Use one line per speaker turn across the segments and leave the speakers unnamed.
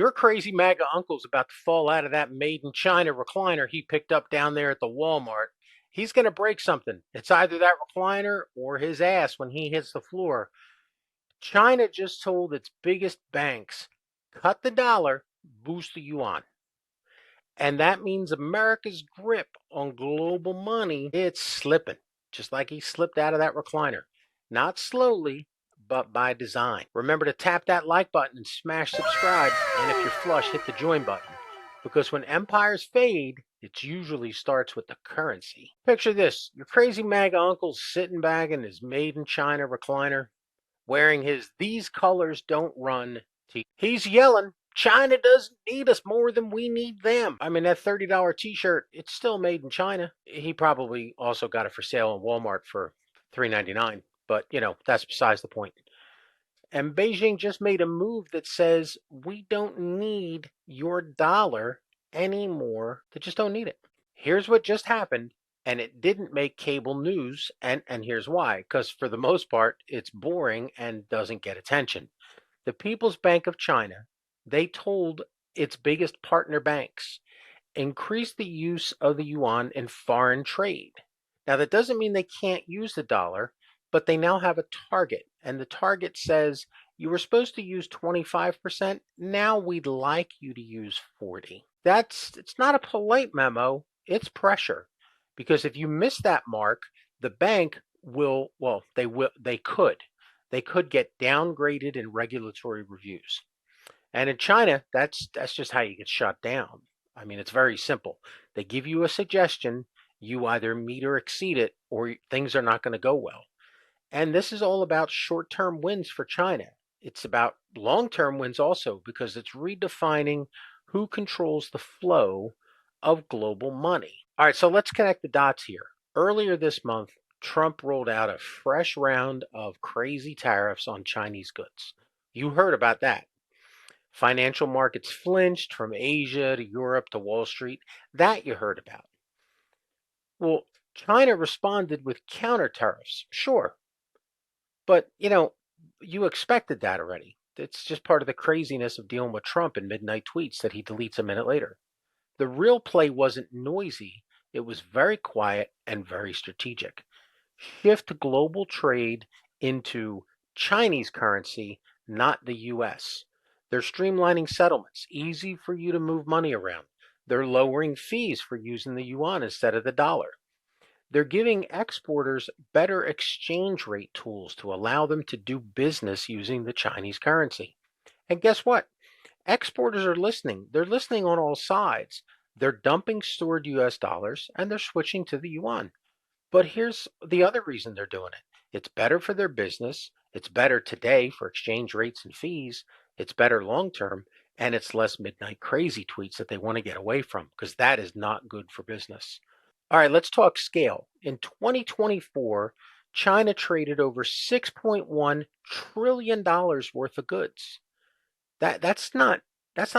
Your crazy MAGA uncle's about to fall out of that made in China recliner he picked up down there at the Walmart. He's going to break something. It's either that recliner or his ass when he hits the floor. China just told its biggest banks, cut the dollar, boost the yuan. And that means America's grip on global money, it's slipping, just like he slipped out of that recliner. Not slowly, but by design. Remember to tap that like button and smash subscribe, and if you're flush, hit the join button. Because when empires fade, it usually starts with the currency. Picture this, your crazy MAGA uncle's sitting back in his made in China recliner, wearing his "these colors don't run" t-shirt. He's yelling, China doesn't need us more than we need them. I mean, that $30 t-shirt, it's still made in China. He probably also got it for sale on Walmart for $3.99, but that's besides the point. And Beijing just made a move that says we don't need your dollar anymore. They just don't need it. Here's what just happened, and it didn't make cable news, and here's why. Because for the most part, it's boring and doesn't get attention. The People's Bank of China, they told its biggest partner banks, increase the use of the yuan in foreign trade. Now, that doesn't mean they can't use the dollar, but they now have a target, and the target says you were supposed to use 25%. Now we'd like you to use 40. It's not a polite memo, it's pressure. Because if you miss that mark, the bank they could get downgraded in regulatory reviews. And in China, that's just how you get shut down. I mean, it's very simple. They give you a suggestion, you either meet or exceed it, or things are not going to go well. And this is all about short-term wins for China. It's about long-term wins also, because it's redefining who controls the flow of global money. All right, so let's connect the dots here. Earlier this month, Trump rolled out a fresh round of crazy tariffs on Chinese goods. You heard about that. Financial markets flinched from Asia to Europe to Wall Street. That you heard about. Well, China responded with counter tariffs, sure. But, you expected that already. It's just part of the craziness of dealing with Trump and midnight tweets that he deletes a minute later. The real play wasn't noisy. It was very quiet and very strategic. Shift global trade into Chinese currency, not the US. They're streamlining settlements, easy for you to move money around. They're lowering fees for using the yuan instead of the dollar. They're giving exporters better exchange rate tools to allow them to do business using the Chinese currency. And guess what? Exporters are listening. They're listening on all sides. They're dumping stored US dollars and they're switching to the yuan. But here's the other reason they're doing it. It's better for their business. It's better today for exchange rates and fees. It's better long term. And it's less midnight crazy tweets that they want to get away from, because that is not good for business. All right, let's talk scale. In 2024, China traded over $6.1 trillion worth of goods. That's not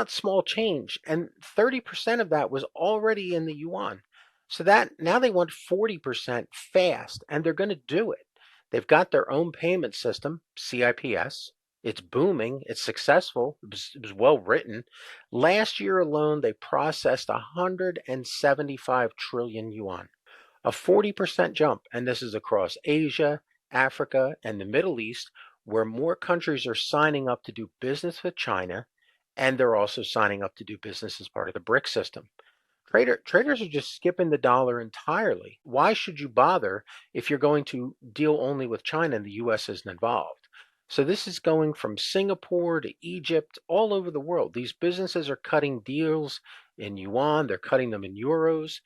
small change, and 30% of that was already in the yuan. So that now they want 40% fast, and they're going to do it. They've got their own payment system, CIPS. It's booming. It's successful. It was well written. Last year alone, they processed 175 trillion yuan, a 40% jump. And this is across Asia, Africa, and the Middle East, where more countries are signing up to do business with China, and they're also signing up to do business as part of the BRICS system. Traders are just skipping the dollar entirely. Why should you bother if you're going to deal only with China and the US isn't involved? So this is going from Singapore to Egypt, all over the world. These businesses are cutting deals in yuan, they're cutting them in euros,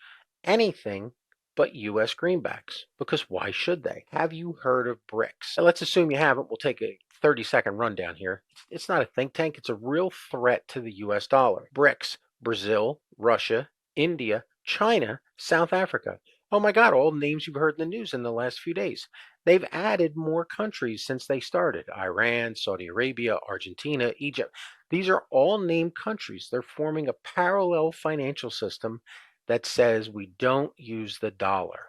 anything but US greenbacks. Because why should they? Have you heard of BRICS? Now, let's assume you haven't. We'll take a 30-second rundown here. It's not a think tank, it's a real threat to the US dollar. BRICS: Brazil, Russia, India, China, South Africa. Oh my God, all names you've heard in the news in the last few days. They've added more countries since they started. Iran, Saudi Arabia, Argentina, Egypt. These are all named countries. They're forming a parallel financial system that says we don't use the dollar.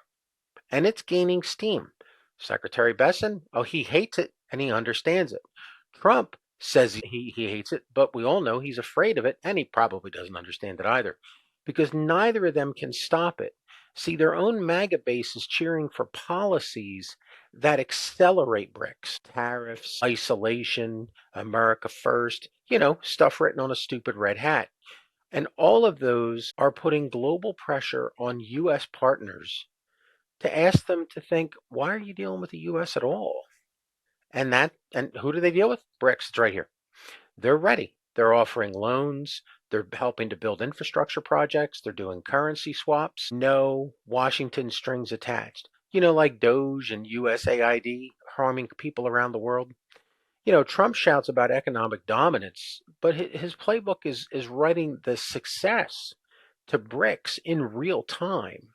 And it's gaining steam. Secretary Besson, he hates it and he understands it. Trump says he hates it, but we all know he's afraid of it, and he probably doesn't understand it either, because neither of them can stop it. See, their own MAGA base is cheering for policies that accelerate BRICS, tariffs, isolation, America first, stuff written on a stupid red hat. And all of those are putting global pressure on U.S. partners to ask them to think, why are you dealing with the U.S. at all? And who do they deal with? BRICS. It's right here. They're ready. They're offering loans. They're helping to build infrastructure projects. They're doing currency swaps. No Washington strings attached. Like Doge and USAID harming people around the world. Trump shouts about economic dominance, but his playbook is writing the success to BRICS in real time.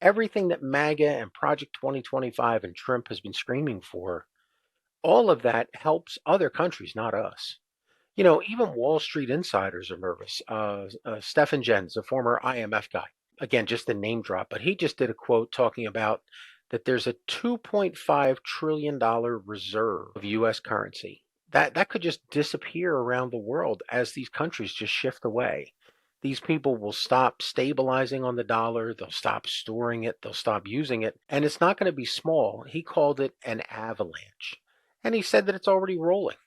Everything that MAGA and Project 2025 and Trump has been screaming for, all of that helps other countries, not us. Even Wall Street insiders are nervous. Stephen Jens, a former IMF guy, again, just a name drop, but he just did a quote talking about that there's a $2.5 trillion reserve of U.S. currency. That could just disappear around the world as these countries just shift away. These people will stop stabilizing on the dollar, they'll stop storing it, they'll stop using it, and it's not going to be small. He called it an avalanche. And he said that it's already rolling.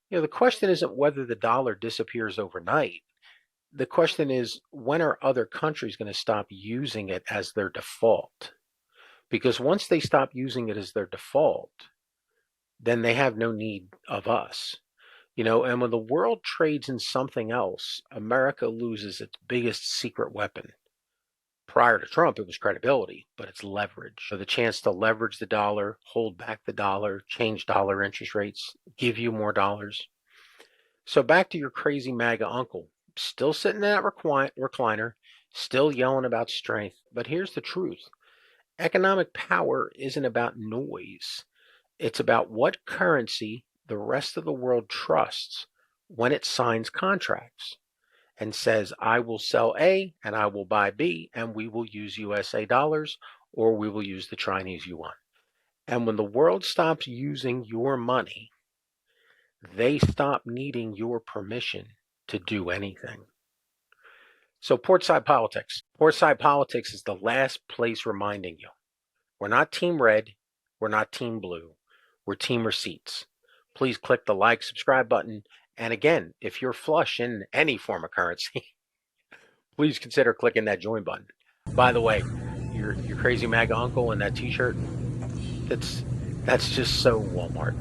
The question isn't whether the dollar disappears overnight. The question is, when are other countries going to stop using it as their default? Because once they stop using it as their default, then they have no need of us. And when the world trades in something else, America loses its biggest secret weapon. Prior to Trump, it was credibility, but it's leverage. So the chance to leverage the dollar, hold back the dollar, change dollar interest rates, give you more dollars. So back to your crazy MAGA uncle, still sitting in that recliner, still yelling about strength. But here's the truth. Economic power isn't about noise. It's about what currency the rest of the world trusts when it signs contracts and says, I will sell A and I will buy B and we will use USA dollars or we will use the Chinese yuan. And when the world stops using your money, they stop needing your permission to do anything. So Portside Politics. Portside Politics is the last place reminding you. We're not Team Red. We're not Team Blue. We're Team Receipts. Please click the like, subscribe button. And again, if you're flush in any form of currency, please consider clicking that join button. By the way, your crazy MAGA uncle in that t-shirt, that's just so Walmart.